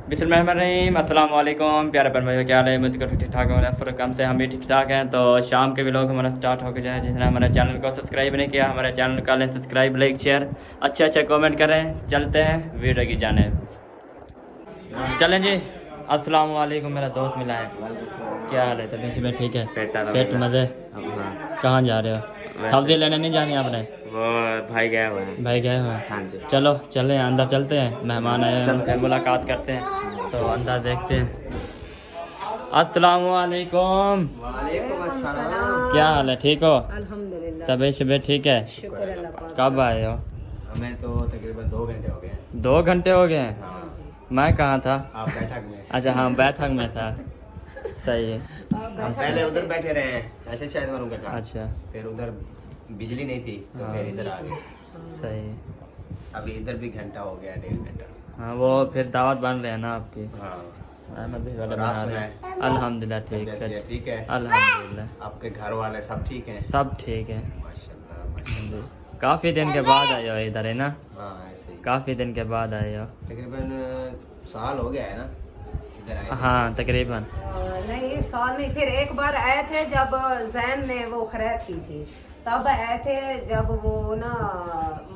बिस्मिल्लाहिर्रहमानिर्रहीम। अस्सलाम वालेकुम प्यारे बहन भाइयों, क्या हाल है? उम्मीद करते ठीक ठाक होंगे। फुरकम से हम भी ठीक ठाक हैं। तो शाम के व्लॉग हमारा स्टार्ट हो गया है। जिसने हमारे चैनल को सब्सक्राइब नहीं किया, हमारे चैनल का लें सब्सक्राइब, लाइक शेयर, अच्छे कमेंट करें। चलते हैं वीडियो की जानिब। चलें जी। अस्सलाम वालेकुम। मेरा दोस्त मिला है। क्या हाल है? तबीयत शबीयत ठीक है? पेट मज़े? कहाँ जा रहे हो? सब्जी लेने नहीं जानी आपने? वो भाई गया हुआ है। भाई गए हुए हैं। हाँ जी। चलो चले अंदर, चलते हैं। मेहमान आए हैं, उनसे मुलाकात करते हैं। तो अंदर देखते हैं। अस्सलाम वालेकुम। वालेकुम अस्सलाम। क्या हाल है? ठीक हो? अल्हम्दुलिल्लाह। तबीयत शबीयत ठीक है? शुक्र अल्लाह पाक। कब आए हो? हमें तो तकरीबन 2 घंटे हो गए हैं। 2 घंटे हो गए हैं? हाँ। मैं कहाँ था? आप बैठक में। अच्छा हाँ, बैठक में था। सही है। हम पहले उधर बैठे रहे हैं, ऐसे शायद मालूम का। अच्छा फिर उधर बिजली नहीं थी तो हाँ। फिर इधर आ गए। सही है। अभी इधर भी घंटा हो गया, 1.5 घंटा। हाँ, वो फिर दावत बन रहे हैं ना आपकी? हाँ। अहमद भाई वाले और आप बना रहे सुनाएं? हैं। अल्हम्दुलिल्लाह ठीक तबीयत है। सेहत ठीक है? अल्हम्दुलिल्लाह आपके घर वाले सब ठीक हैं? सब ठीक है। माशाल्लाह माशाल्लाह। काफ़ी दिन के बाद आए हो इधर, है ना? हाँ ऐसे ही। काफ़ी दिन के बाद आए हो। तकरीबन साल हो गया है ना इधर आए थे। हाँ तकरीबन। नहीं साल नहीं, फिर एक बार आए थे जब जैन ने वो खरीद की थी, तब आए थे जब वो ना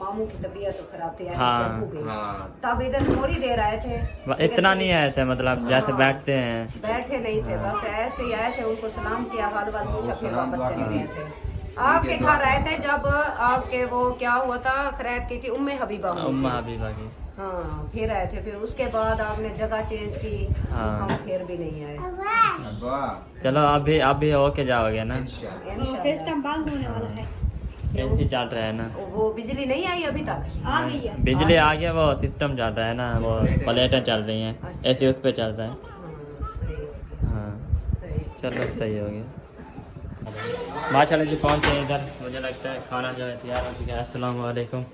मामू की तबीयत खराब थी। हाँ, हो गई। हाँ। तब इधर थोड़ी देर आए थे। इतना नहीं आए थे, मतलब जैसे हाँ। बैठते हैं। बैठे नहीं थे, बस ऐसे ही आए थे, उनको सलाम किया, हाल वाल पूछा, फिर सलाम वापस दुआ चले की गए थी। थे। आपके घर आए थे जब आपके वो क्या हुआ था, खरीद की थी उम्मे हबीबा हुई उम्मा थी। हबीबा की। हाँ फिर आए थे, फिर उसके बाद आपने जगह चेंज की। हाँ। हम फिर भी नहीं आए। अब्बा। चलो अभी होके जाओगे ना? इंशाल्लाह। सिस्टम बंद होने वाला है। कैसी चल रहा है ना? वो बिजली नहीं आई अभी तक? आ गई है। बिजली आ गया, वो सिस्टम चल रहा है ना, वो प्लेटें चल रही हैं। अच्छा। ऐसे उस पे चल रहा है। हाँ, सही हो गया, हाँ सही। चलो सही हो गया। माशाल्लाह जी पहुँचे इधर। मुझे लगता है खाना जो है तैयार हो चुका है। अस्सलाम वालेकुम।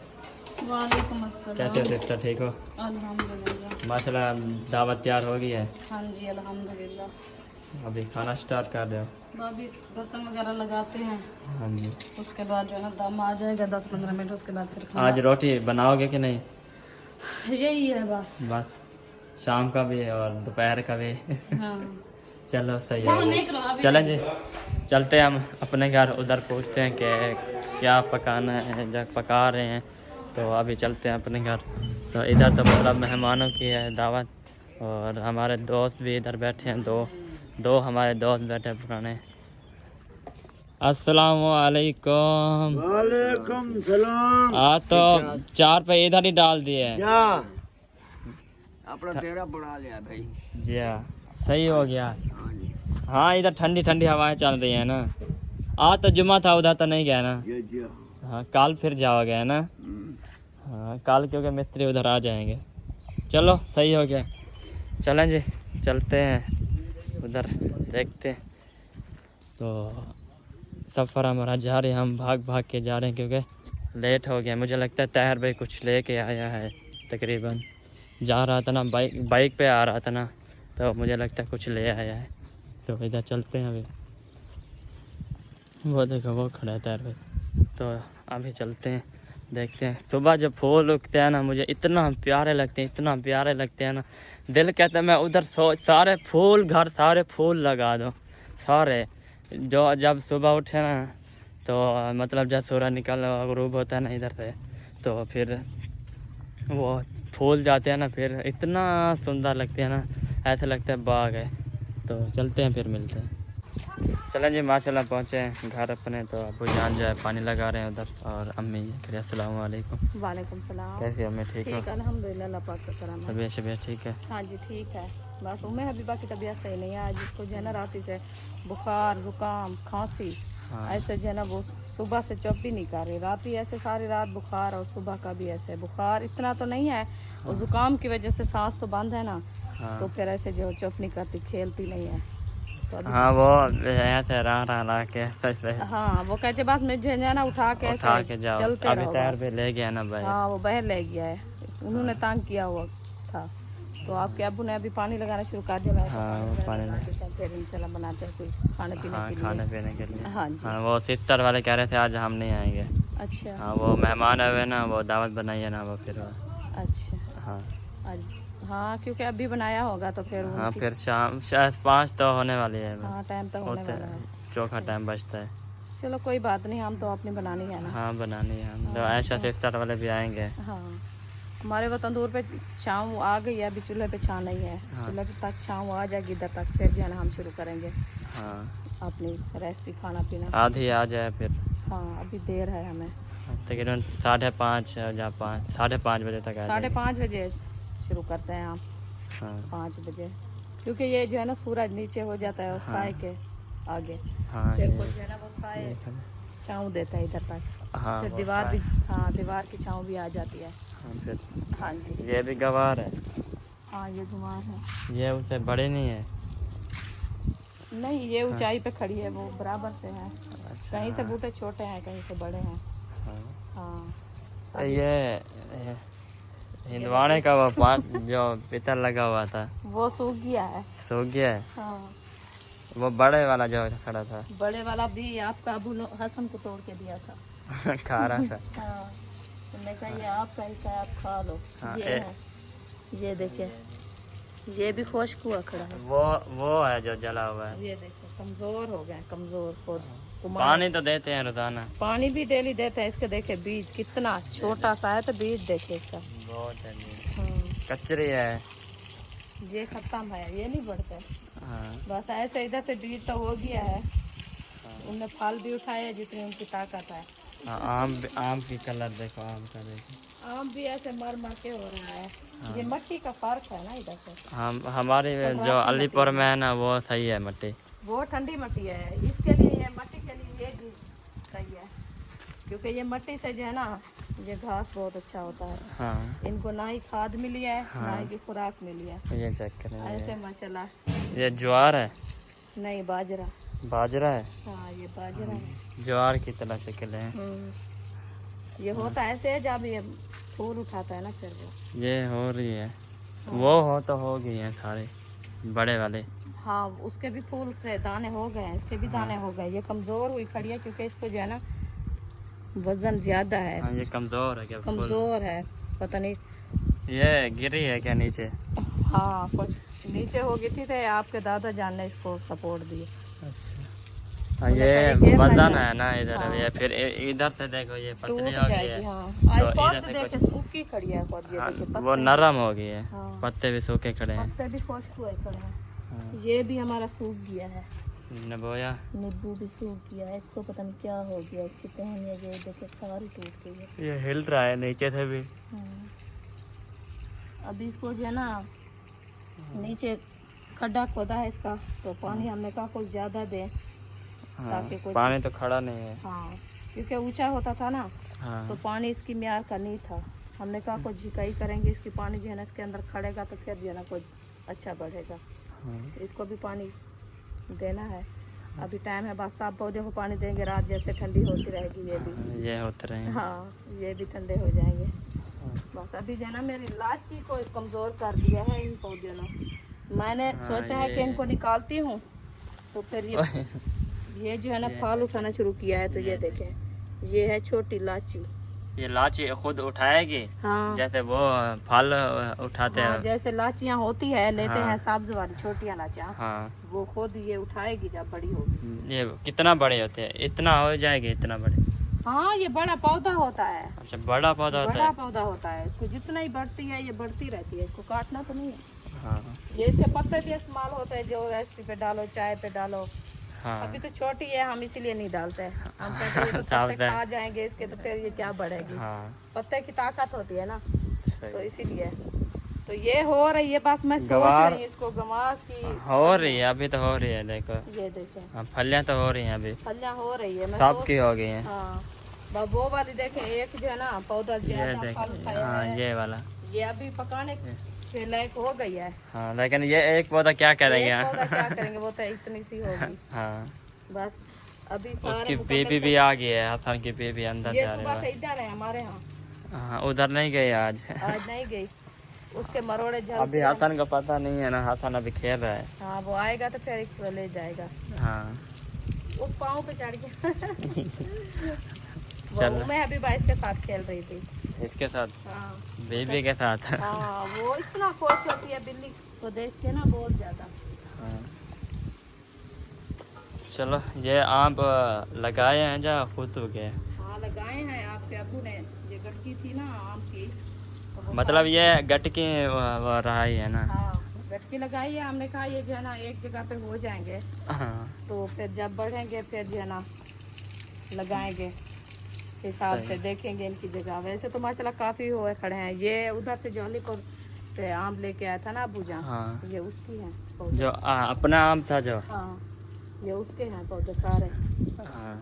वालेकुम अस्सलाम। कैसे हो सिस्टर? ठीक हो? अल्हम्दुलिल्लाह। माशाल्लाह दावत तैयार हो गई है। हाँ जी अल्हम्दुलिल्लाह। अभी खाना स्टार्ट कर रहे हो? अभी बर्तन वगैरह लगाते हैं, हाँ जी। उसके बाद जो है ना दम आ जाएगा 10-15 मिनट, उसके बाद फिर खाना। आज रोटी बनाओगे कि नहीं? यही है बस। बस शाम का भी और दोपहर का भी। हाँ। चलो सही वो है। नहीं करो अभी। चलें जी, चलते हैं हम अपने घर। उधर पूछते हैं कि क्या पकाना है, जब पका रहे हैं। तो अभी चलते हैं अपने घर। तो इधर तो मतलब मेहमानों की है दावत, और हमारे दोस्त भी इधर बैठे हैं। दो हमारे दोस्त बैठे हैं पुराने। अस्सलाम वालेकुम। वालेकुम सलाम। आज तो 4 पे इधर ही डाल दिए हैं। क्या अपना तेरा बढ़ा लिया भाई। जी हाँ, सही हो गया। हाँ इधर ठंडी ठंडी हवाएं चल रही है ना। आज तो जुम्मा था, उधर तो नहीं गया ना? ये जी हाँ कल फिर जाओगे है ना? हाँ कल क्योंकि मिस्त्री उधर आ जाएंगे। चलो सही हो गया। चलें जी, चलते हैं उधर, देखते हैं। तो सफ़र हमारा जा रहे हैं, हम भाग भाग के जा रहे हैं क्योंकि लेट हो गया। मुझे लगता है ताहिर भाई कुछ लेके आया है। तकरीबन जा रहा था ना, बाइक पे आ रहा था ना, तो मुझे लगता है कुछ ले आया है। तो इधर चलते हैं अभी। वो देखो वो खड़ा है ताहिर भाई। तो अभी चलते हैं, देखते हैं। सुबह जब फूल उगते हैं ना, मुझे इतना प्यारे लगते हैं, इतना प्यारे लगते हैं ना। दिल कहता है मैं उधर सारे फूल, घर सारे फूल लगा दूँ सारे। जो जब सुबह उठे ना, तो मतलब जब सूरज निकल गुरूब होता है ना इधर से, तो फिर वो फूल जाते हैं ना, फिर इतना सुंदर लगते हैं ना, ऐसा लगता है बाग है। तो चलते हैं, फिर मिलते हैं। चलें जी, माशाल्लाह पहुँचे हैं घर अपने। तो अबू जान जो है पानी लगा रहे हैं उधर, और अम्मी करिए अस्सलाम वालेकुम। वालेकुम सलाम। कैसी अम्मी? ठीक हो? ठीक अल्हम्दुलिल्लाह, अल्लाह पाक का करम है। तबीयत शबीयत ठीक है? हाँ जी ठीक है। बस उम्मे हबीबा की तबीयत सही नहीं है। आज उसको जो है ना रात से बुखार, जुकाम, खांसी, हाँ ऐसे जो है ना वो सुबह से चुप भी नहीं कर रही। रात ही ऐसे सारी रात बुखार, और सुबह का भी ऐसे बुखार। इतना तो नहीं है, और जुकाम की वजह से सांस तो बंद है ना, हाँ। तो फिर ऐसे जो चुप नहीं करती, खेलती नहीं है। तो अभी हाँ वो ऐसे रहा के हाँ वो कहते बस मैं जो है ना उठा के उठा ऐसे के जाओ। चलते अभी रहो तैयार बस। भी ले गया ना भाई। हाँ वो बाहर ले गया है, उन्होंने तंग किया हुआ था। तो आपके अब्बू ने अभी पानी लगाना शुरू कर दिया। मैं हाँ, वो पानी फिर इंशाल्लाह बनाते हैं कुछ खाने पीने हाँ के लिए। खाने पीने के लिए। हाँ जी। हाँ वो सिस्टर वाले कह रहे थे आज हम नहीं आएंगे। अच्छा हाँ वो मेहमान आए हुए ना, वो दावत बनाई है ना, वो फिर वो। अच्छा। हाँ आज हाँ क्योंकि अभी बनाया होगा तो फिर हाँ उनकी- फिर शाम शायद 5 तो होने वाली है। हाँ टाइम तो होने होते वाला है। चौथा टाइम बचता है। चलो कोई बात नहीं, हम तो अपनी बनानी है ना। हाँ बनानी है हम तो, हाँ, ऐसा सिस्टर वाले भी आएंगे। हाँ हमारे वो तंदूर पे छाँव आ गई है, अभी चूल्हे पे छाँ नहीं है। हाँ। चूल्हे पे तक छाँव आ जाएगी इधर तक, फिर जो है ना हम शुरू करेंगे हाँ अपनी रेसिपी खाना पीना। आधी आ जाए फिर। हाँ अभी देर है हमें, तकरीबन 5:30 या 5:30 बजे तक आ जाएगी। 5:30 बजे शुरू करते हैं हम, हाँ 5 बजे, क्योंकि ये जो है ना सूरज नीचे हो जाता है और हाँ। साए के आगे हाँ फिर ये- को जो है ना वो साए ये- छाँव देता है इधर तक। हाँ फिर वो दीवार साए- भी, हाँ दीवार की छाँव भी आ जाती है। हाँ, फिर हाँ जी, ये भी गवार है। हाँ ये गुमार है। ये उससे बड़े नहीं है। नहीं ये ऊंचाई पे खड़ी है, वो बराबर से है। अच्छा कहीं से बूटे छोटे हैं, कहीं से बड़े हैं। हाँ। हाँ ये हिंदवाड़े का वो पान जो पितर लगा हुआ था वो सूख गया है। सूख गया है। हाँ वो बड़े वाला जो खड़ा था बड़े वाला भी आपका अबू हसन को तोड़ के दिया था। खा रहा था। हाँ तुमने कहा ये आपका हिस्सा है, आप खा लो। हाँ, ये है, ये देखिए ये भी खुश्क हुआ खड़ा है। वो है जो जला हुआ है। ये देखिए कमजोर हो गए, कमजोर खुद। पानी तो देते हैं रोजाना। पानी भी डेली देते हैं। इसके देखे बीज कितना छोटा सा है, तो बीज देखे इसका। बहुत है ये। हाँ कचरी है। ये खत्म है, ये नहीं बढ़ते। हाँ बस ऐसे इधर से बीज तो हो गया है, उनने फल भी उठाए जितनी उनकी ताकत है। हाँ, आम की कलर देखो, आम का देखो। आम भी ऐसे मर मर के हो रहा है। ये मट्टी का फर्क है ना इधर से। हम हमारी जो अलीपुर में है ना वो सही है मिट्टी। वो ठंडी मिट्टी है, इसके लिए ये मट्टी के लिए ये भी सही है, क्योंकि ये मट्टी से जो है ना ये घास बहुत अच्छा होता है। हाँ इनको ना ही खाद मिली है, हाँ। ना ही खुराक मिली है। ये चेक करें। ऐसे माशाल्लाह। ये ज्वार है, नहीं बाजरा। बाजरा है। हाँ ये बाजरा है। ज्वार की तरह शक्ल है। ये होता ऐसे है जब ये फूल उठाता है ना, फिर वो। ये हो रही है, वो हो तो हो गई है सारे बड़े वाले। हाँ उसके भी फूल से दाने हो गए हैं, इसके भी दाने हो गए। ये कमजोर हुई खड़ी है क्योंकि इसको जो है ना वजन ज्यादा है। हाँ ये कमजोर है क्या? फूल? कमजोर है, पता नहीं। ये गिरी है क्या नीचे? हाँ कुछ नीचे हो गई थी, तो आपके दादा जान ने इसको सपोर्ट दिए। अच्छा हाँ, उन्हें ये कहा, ये वजन मजा- है ना इधर। हाँ। ये फिर इधर से देखो ये टूट पतली हो गई जाएगी। है। हाँ तो आज इधर पत्ते से देखे कुछ- सूखी खड़ी है खुद। ये हाँ, देखिए वो पत्ते- नरम हो गई है। हाँ। पत्ते भी सूखे खड़े हैं। पत्ते भी खुश्क हुए खड़े हैं। हाँ। ये भी हमारा सूख गया है, नबोया नींबू भी सूख गया है। इसको पता नहीं क्या हो गया, इसकी टहनियाँ जो देखिए सारी टूट गई है। ये हिल रहा है नीचे से भी। हाँ। अभी इसको जो है ना नीचे खड्डा खोदा है इसका, तो पानी हमने कहा कुछ ज़्यादा दें हाँ, ताकि कुछ। पानी तो खड़ा नहीं है। हाँ क्योंकि ऊंचा होता था ना, तो हाँ पानी इसकी म्यार का नहीं था। हमने कहा कुछ झिकाई करेंगे, इसकी पानी जो है ना इसके अंदर खड़ेगा तो फिर जो है ना कुछ अच्छा बढ़ेगा। हाँ। इसको भी पानी देना है। अभी टाइम है, बस सब पौधे को पानी देंगे, रात जैसे ठंडी होती रहेगी ये भी। ये होते रहे। हाँ ये भी ठंडे हो जाएंगे। बस अभी जो है ना मेरी लाची को कमज़ोर कर दिया है इन पौधों ने। मैंने हाँ, सोचा है कि इनको निकालती हूँ, तो फिर ये जो है ना फल उठाना शुरू किया है। तो ये देखें, ये है छोटी लाची। ये लाची खुद उठाएगी हाँ जैसे वो फल उठाते हाँ, हैं। जैसे लाचियाँ होती है लेते हाँ। हैं सब्ज वाली छोटियाँ लाचियाँ, हाँ वो खुद ये उठाएगी जब बड़ी होगी। ये कितना बड़े होते हैं? इतना हो जाएगी इतना बड़े? हाँ ये बड़ा पौधा होता है, अच्छा बड़ा पौधा होता बड़ा है। पौधा होता है। इसको जितना ही बढ़ती है ये बढ़ती रहती है, इसको काटना तो नहीं है। हाँ ये इसके पत्ते भी इस्तेमाल होते हैं, जो रेसिपी पे डालो, चाय पे डालो। हाँ अभी तो छोटी है, हम इसीलिए नहीं डालते हैं। हम कहते हैं ये तो डालते पत्ते हैं। खा जाएंगे इसके, तो फिर ये क्या बढ़ेगी। हाँ पत्ते की ताकत होती है ना, सही। तो इसीलिए। तो ये हो रही है, बस मैं सोच गवार- रही हूँ इसको गंवार की। हो रही है अभी तो हो रही है देखो। ये देखें हाँ, फलियां तो हो रही हैं अभी, फलियां हो रही है। मैं सबकी हो गई हैं। हाँ वो वाली देखें, एक जो है ना पौधा ये ज्यादा देख, फल खाया हाँ है, ये वाला। ये अभी पकाने के लायक हो गई है। हाँ लेकिन ये एक पौधा क्या करेंगे? एक पौधा क्या करेंगे, वो तो इतनी सी होगी। हाँ बस अभी सारे उसकी मुकम्मल बेबी भी से- आ गई है, हसन की बेबी अंदर ये जा रही सुबह से है। इधर है हमारे यहाँ, हाँ उधर नहीं गई आज। आज नहीं गई। उसके मरोड़े जल अभी हसन को पता नहीं है ना, हसन अभी खेल रहा है। हाँ वो आएगा तो फिर इसको ले जाएगा। हाँ वो पाँव पे चढ़ गया। चल मैं अभी बाइक के साथ खेल रही थी। इसके साथ, हाँ बेबी के साथ। हाँ, वो इतना खुश होती है बिल्ली को देख के ना, बहुत ज्यादा। हाँ। चलो ये आम लगाए हैं या खुद हो गए? हाँ लगाए हैं आपके अबू ने, ये गटकी थी ना आम की, तो वो मतलब ये गटकी वो रहा ही है ना? हाँ गटकी लगाई है, हमने कहा ये जो है ना एक जगह पे हो जाएंगे, हाँ तो फिर जब बढ़ेंगे फिर जो है ना लगाएंगे, हिसाब से देखेंगे इनकी जगह। वैसे तो माशाल्लाह काफी हुए खड़े हैं। ये उधर से जौलीपुर से आम लेके आया था ना अबू जान, हाँ। ये उसकी है पौधे। जो अपना आम था जो। हाँ ये उसके हैं पौधे सारे। हाँ।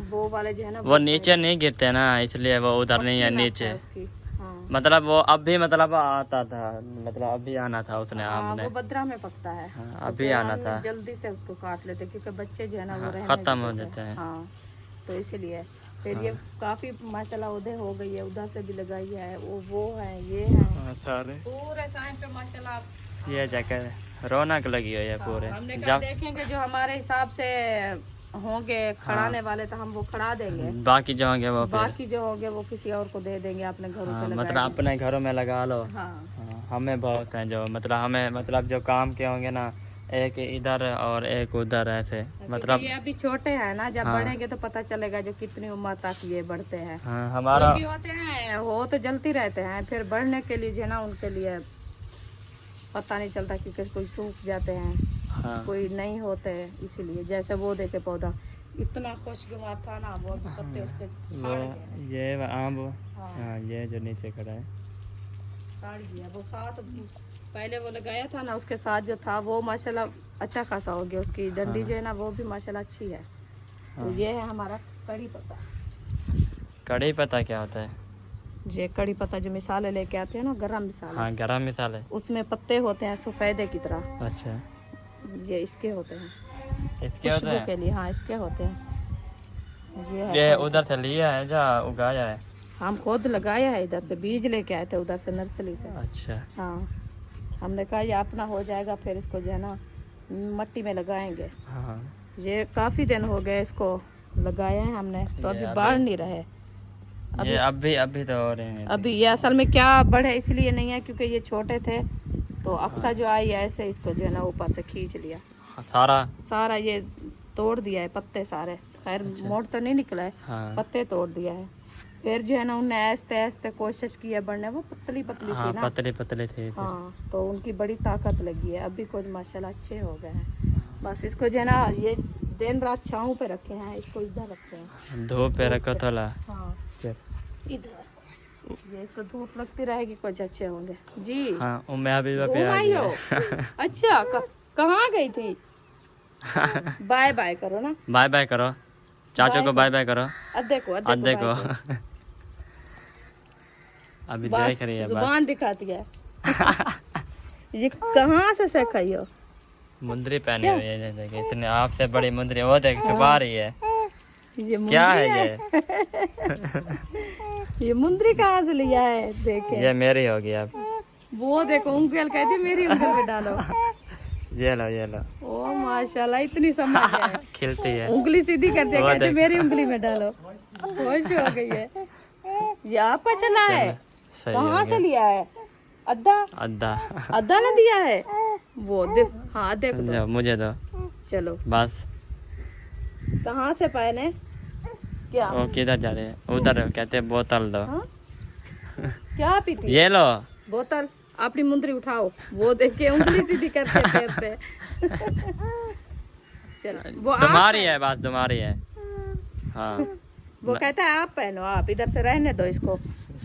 वो वाले जो है ना वो नीचे नहीं गिरते ना, इसलिए वो उधर नहीं है पत्ती नीचे। है उसकी। हाँ। मतलब वो अभी मतलब आता था, मतलब अभी आना था उसने हाँ, आम ने। वो बद्रा में पकता है। हाँ, तो अभी फिर आना हम था। जल्दी से उसको काट लेते क्योंकि बच्चे जो है ना वो हाँ, रहने खत्म हो देते जाते हैं। हाँ तो इसीलिए फिर ये काफी माशाल्लाह उधर हो गई है, उधर से भी लगाई है, वो है, ये है सारे पूरे साइड पे माशाल्लाह। ये जगह रौनक लगी हुई है पूरे। हमने कहा देखेंगे जो हमारे हिसाब से होंगे खड़ाने वाले तो हम वो खड़ा देंगे, बाकी जो होंगे वो फिर बाकी जो होंगे वो किसी और को दे देंगे, अपने घरों हाँ, पे मतलब लगाएंगे। अपने घरों में लगा लो। हाँ हाँ, हमें बहुत हैं जो मतलब हमें मतलब जो काम के होंगे ना, एक इधर और एक उधर ऐसे मतलब। ये अभी छोटे हैं ना, जब हाँ। बढ़ेंगे तो पता चलेगा जो कितनी उम्र तक ये बढ़ते हैं। हाँ हमारा कोई भी होते हैं वो तो जलती रहते हैं, फिर बढ़ने के लिए जो है ना उनके लिए पता नहीं चलता क्योंकि कोई सूख जाते हैं, हाँ कोई नहीं होते, इसीलिए जैसे वो देखे पौधा इतना खुशगवार था ना, वो अभी पत्ते उसके वो सड़ गए। ये आम हाँ। हाँ ये जो नीचे खड़ा है सड़ गया वो साथ, पहले वो लगाया था ना उसके साथ जो था वो माशाल्लाह अच्छा खासा हो गया, उसकी डंडी जो है ना वो भी माशाल्लाह अच्छी है। तो ये है हमारा कड़ी पत्ता। कड़ी पत्ता क्या होता है? ये कड़ी पत्ता जो मिसाले लेके आते हैं ना, गरम मसाले, हाँ गरम मिसाल है। उसमें पत्ते होते हैं सफेदे की तरह, अच्छा ये इसके होते हैं इसके होते खुशबू हैं? के लिए। हाँ इसके होते हैं। ये है ये उधर से लिया है या उगाया है? हम खुद लगाया है, इधर से बीज लेके आए थे उधर से नर्सरी से। अच्छा हाँ हमने कहा ये अपना हो जाएगा फिर इसको जो है ना मट्टी में लगाएंगे। हाँ ये काफी दिन हो गए इसको लगाए हैं हमने, तो ये अभी बढ़ नहीं रहे। ये अभी तो हो रहे हैं। अभी ये असल में क्या बढ़े इसलिए नहीं है क्योंकि ये छोटे थे, तो अक्सर जो आई है ऐसे इसको जो है ना ऊपर से खींच लिया, सारा ये तोड़ दिया है पत्ते सारे। खैर मोड़ तो नहीं निकला है, हाँ पत्ते तोड़ दिया है। फिर जो है ना उनने ऐसे ऐसे कोशिश की है बढ़ने, वो पतली पतली हाँ थी ना। पतले पतले थे फिर। हाँ तो उनकी बड़ी ताकत लगी है, अभी कुछ माशाल्लाह अच्छे हो गए हैं। बस इसको जो है ना ये दिन रात छाँव पे रखे हैं, इसको इधर रखते हैं, धूप पे रखो थोड़ा। हाँ फिर इधर ये इसको धूप लगती रहेगी कुछ अच्छे होंगे जी। हाँ मैं अभी पे घूम आ आई हो? गया। अच्छा कहाँ गई थी? बाय बाय करो ना, बाय बाय करो, चाचू को बाय बाय करो। अद्दे को अद्दे को बाय करो। अभी बस देख रही है बस। जुबान दिखाती है। ये कहाँ से सीखाई हो? मुंदरी पहनी हुई है जैसे कि इतने आपसे बड़ी मुंदरी, वो देख छुपा रही है। ये क्या मुंदरी है ये? ये मुंदरी कहाँ से लिया है? देखे ये मेरी होगी अब। वो देखो उंगल कहती मेरी उंगल में डालो। ये लो ये लो। ओ माशाल्लाह इतनी समझ है, खिलती है। उंगली सीधी करते वो कहते देख। मेरी उंगली में डालो। खुश हो गई है। ये आपका चला है? सही हो कहाँ से गया। लिया है? अद्दा अद्दा अद्दा ने दिया है वो दे। हाँ देखो दो। जो मुझे दो चलो बस। कहाँ से पहने क्या? वो किधर जा रहे हैं? उधर कहते हैं बोतल दो। हाँ? क्या पीती? ये लो। बोतल अपनी मुंदरी उठाओ, वो देखिए उंगली सीधी करते पैर से। चलो वो आप तुम्हारी है बात, तुम्हारी है। हाँ वो कहता है आप पहनो, आप इधर से रहने दो इसको,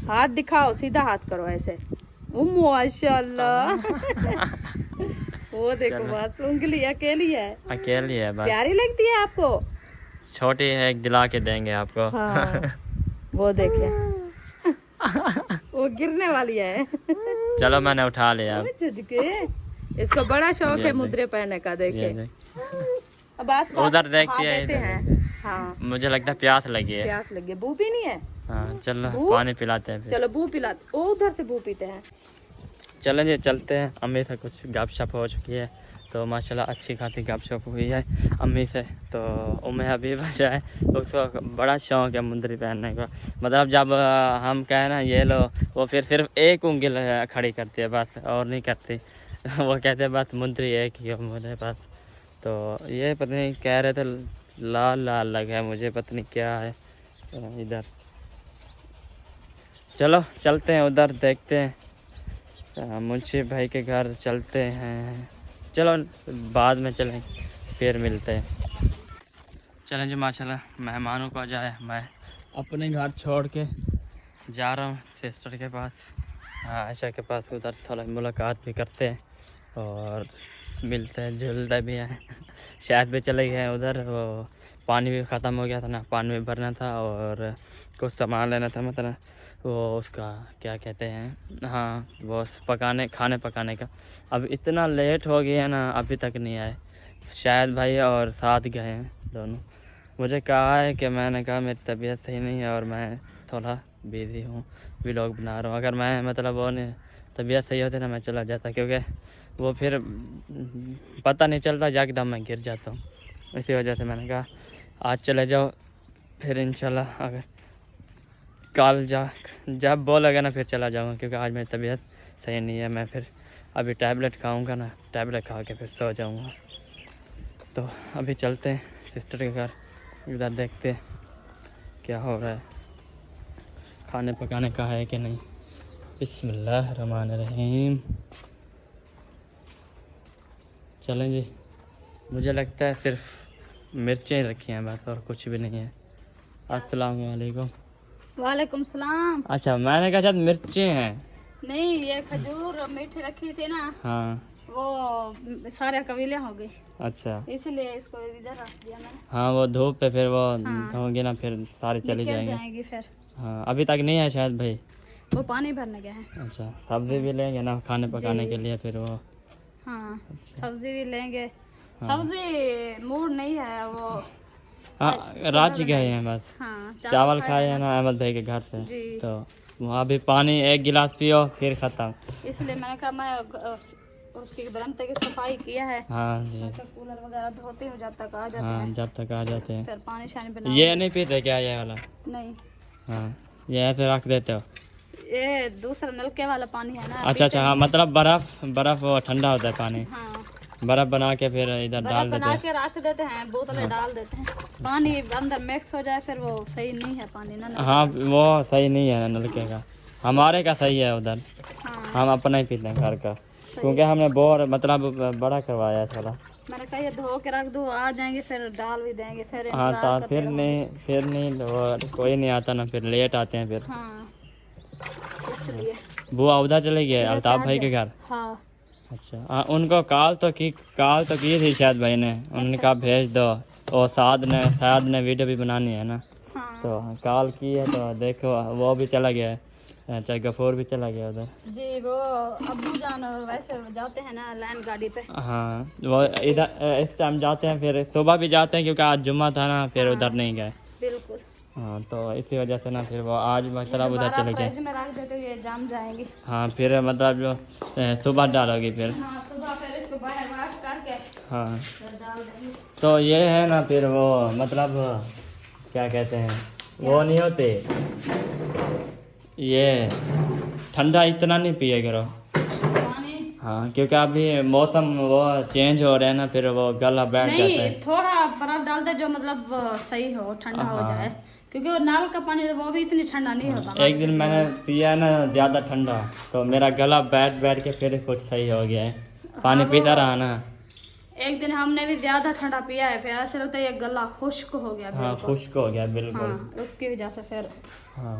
हाथ दिखाओ, सीधा हाथ करो ऐसे। माशाल्लाह। वो देखो बस उंगली अकेली है, अकेली है बस। प्यारी लगती है आपको? छोटी है, एक दिला के देंगे आपको। हाँ वो देखिए वो गिरने वाली है। चलो मैंने उठा लिया अब। झुझके इसको बड़ा शौक है मुद्रे पहनने का, ये देखिए। देख। अब आस उधर देखती है, देते इधर हैं। हाँ मुझे लगता है प्यास लगी है। प्यास लगी है, बू पीनी है? हाँ चलो बू? पानी पिलाते हैं फिर। चलो बू पिलाते, ओ उधर से बू पीते हैं। चलें जी चलते हैं। अम्मी से कुछ गपशप हो चुकी है, तो माशाल्लाह अच्छी खासी गपशप हुई है अम्मी से। तो उम्मे हबीबा जो है उसको बड़ा शौक़ है मुंदरी पहनने का। मतलब जब हम कहें ना ये लो, वो फिर सिर्फ एक उंगली खड़ी करती है बस, और नहीं करती। वो कहते हैं बस मुंदरी एक ही हो मेरे पास। तो ये पता नहीं कह रहे थे लाल लाल लगा है, मुझे पता नहीं क्या है इधर। चलो चलते हैं उधर, देखते हैं मुंशी भाई के घर चलते हैं। चलो बाद में चलें, फिर मिलते हैं। चलें जी माशाल्लाह मेहमानों को जाए, मैं अपने घर छोड़ के जा रहा हूँ सिस्टर के पास, आयशा के पास। उधर थोड़ा मुलाकात भी करते हैं और मिलते हैं, जुलते भी हैं। शायद भी चले गए हैं उधर, वो पानी भी ख़त्म हो गया था ना, पानी भी भरना था और कुछ सामान लेना था, मतलब वो उसका क्या कहते हैं, हाँ वो खाने पकाने का। अब इतना लेट हो गया ना, अभी तक नहीं आए। शायद भाई और साथ गए हैं दोनों। मुझे कहा है कि मैंने कहा मेरी तबीयत सही नहीं है और मैं थोड़ा बिज़ी हूँ, व्लॉग बना रहा हूँ। अगर मैं मतलब वो नहीं तबीयत सही होती ना, मैं चला जाता, क्योंकि वो फिर पता नहीं चलता, एकदम मैं गिर जाता हूँ। इसी वजह से मैंने कहा आज चले जाओ, फिर इंशाल्लाह अगर कल जब बोलेगा ना फिर चला जाऊँगा, क्योंकि आज मेरी तबीयत सही नहीं है। मैं फिर अभी टैबलेट खाऊंगा ना, टैबलेट खा के फिर सो जाऊँगा। तो अभी चलते हैं सिस्टर के घर, इधर देखते हैं क्या हो रहा है, खाने पकाने का है कि नहीं। बिस्मिल्लाहिर्रहमानिर्रहीम। चलें जी, मुझे लगता है सिर्फ मिर्चें रखी हैं बस, और कुछ भी नहीं है। अस्सलाम वालेकुम। वालेकुम सलाम। अच्छा मैंने कहा शायद मिर्चें हैं। नहीं, ये खजूर मीठी रखी थी ना, हाँ वो सारे कबीले हो गए, अच्छा इसलिए इसको इधर रख दिया मैंने। हाँ वो धूप पे फिर वो हाँ। होंगे ना, फिर सारे चले निकल जाएंगे। जाएंगी फिर। हाँ अभी तक नहीं है शायद भाई। वो पानी भरने गया है। अच्छा सब्जी भी लेंगे ना खाने पकाने के लिए फिर वो। हाँ अच्छा। सब्जी भी लेंगे। हाँ। सब्जी मूड नहीं है वो। हाँ रांची गए हैं बस, हाँ चावल खाए हैं ना अहमद भाई के घर से। जी। तो वहाँ भी पानी एक गिलास पियो फिर ख़त्म। इसलिए मैंने कहा मैं उसकी बरमते की सफाई किया है। हाँ जी तो कूलर वगैरह धोते हो जब तक आ जाते हाँ हैं, जब तक आ जाते हैं। फिर पानी शानी बना। ये नहीं पीते क्या ये वाला? नहीं, हाँ ये ऐसे रख देते हो? ये दूसरा नलके वाला पानी है ना। अच्छा अच्छा हाँ, मतलब बर्फ़ वो ठंडा होता है पानी, हाँ बर्फ़ बना के फिर इधर बर्फ डाल बना देते हैं। के रख देते हैं, बोतलें डाल देते हैं, पानी अंदर मिक्स हो जाए, फिर वो सही नहीं है पानी ना। हाँ वो सही नहीं है नलके का, हमारे का सही है उधर। हाँ हम अपना ही पीते हैं घर का, क्योंकि हमने बोर मतलब बड़ा करवाया है थोड़ा। मैंने कहा ये धो के रख दो, आ जाएंगे फिर डाल भी देंगे, फिर हाँ इंतजार तो करते रहो। फिर नहीं वो कोई नहीं आता ना, फिर लेट आते हैं फिर। हाँ इसलिए बुआ उधर चले गए इधर अल्ताफ से भाई हट के जाओ। घर। हाँ अच्छा हाँ उनको कॉल तो की थी शायद भाई ने, उन्होंने कहा भेज दो। और शायद ने वीडियो भी बनानी है ना, हाँ तो कॉल की है। तो देखो वो भी चला गया है, चाहे गफूर भी चला गया उधर। जी, वो अब्बू जान वैसे जाते हैं ना लाइन गाड़ी पे। हाँ वो इधर इस टाइम जाते हैं, फिर सुबह भी जाते हैं क्योंकि आज जुम्मा था ना, फिर उधर नहीं गए। बिल्कुल। हाँ तो इसी वजह से ना फिर वो आज मतलब उधर चले गए। फ्रिज में रख देते ये जम जाएंगी। हाँ फिर मतलब जो सुबह डालोगी फिर। हाँ सुबह फिर इसको बाहर वाश करके हाँ फिर डाल देंगे। तो ये है ना फिर वो मतलब क्या कहते हैं, वो नहीं होते ये ठंडा इतना नहीं पिए करो। पानी हाँ क्योंकि अभी मौसम वो चेंज हो रहा है ना, फिर वो गला बैठ जाता नहीं, है। थोड़ा बर्फ डाल दे जो मतलब सही हो, ठंडा हो हाँ। जाए, क्योंकि वो नल का पानी वो भी इतनी ठंडा नहीं होता। एक दिन मैंने पिया ना ज़्यादा ठंडा, तो मेरा गला बैठ के फिर कुछ सही हो गया है, पानी हाँ, पीता रहा ना। एक दिन हमने भी ज्यादा ठंडा पिया है, फिर ऐसे लगता है ये गला खुश्क हो गया। हाँ बिल्कुल। खुश्क हो गया बिल्कुल। हाँ उसकी वजह से फिर हाँ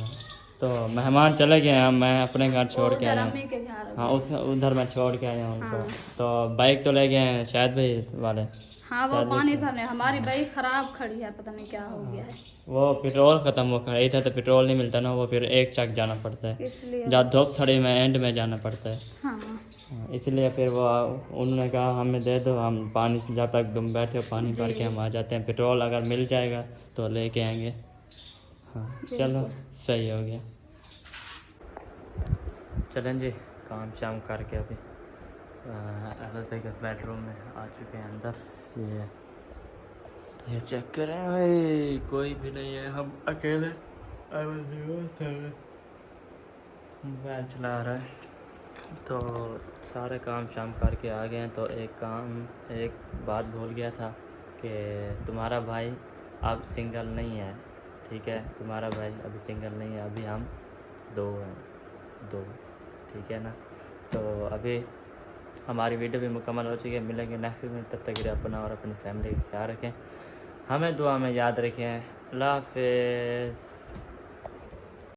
तो मेहमान चले गए हैं, मैं अपने घर छोड़ के आया हूँ। अम्मी के घर। हाँ उधर मैं छोड़ के आया हूँ उनको। हाँ। तो बाइक तो ले गए हैं शायद भाई वाले। हाँ वो पानी भरने, हमारी बाइक खराब खड़ी है, पता नहीं क्या हो गया है। वो पेट्रोल ख़त्म हो गया इधर, तो पेट्रोल नहीं मिलता ना, वो फिर एक चक जाना पड़ता है, इसलिए जब धूप थड़ी में एंड में जाना पड़ता है। हाँ हाँ, इसलिए फिर वो उन्होंने कहा हमें दे दो, हम पानी से जब तक तुम बैठे हो पानी भर के हम आ जाते हैं, पेट्रोल अगर मिल जाएगा तो लेके आएंगे। हाँ चलो सही हो गया। चलें जी काम शाम करके अभी अल्लाह के बेडरूम में आ चुके हैं अंदर। ये चेक करें भाई, कोई भी नहीं है, हम अकेले। मोबाइल चला रहा है। तो सारे काम शाम करके आ गए हैं। तो एक बात भूल गया था कि तुम्हारा भाई अब सिंगल नहीं है, ठीक है। तुम्हारा भाई अभी सिंगल नहीं है, अभी हम दो हैं, ठीक है ना। तो अभी हमारी वीडियो भी मुकम्मल हो चुकी है। मिलेंगे नेक्स्ट में, तब तक के लिए अपना और अपनी फैमिली का ख्याल रखें, हमें दुआ में याद रखें। अल्लाह हाफ़िज़।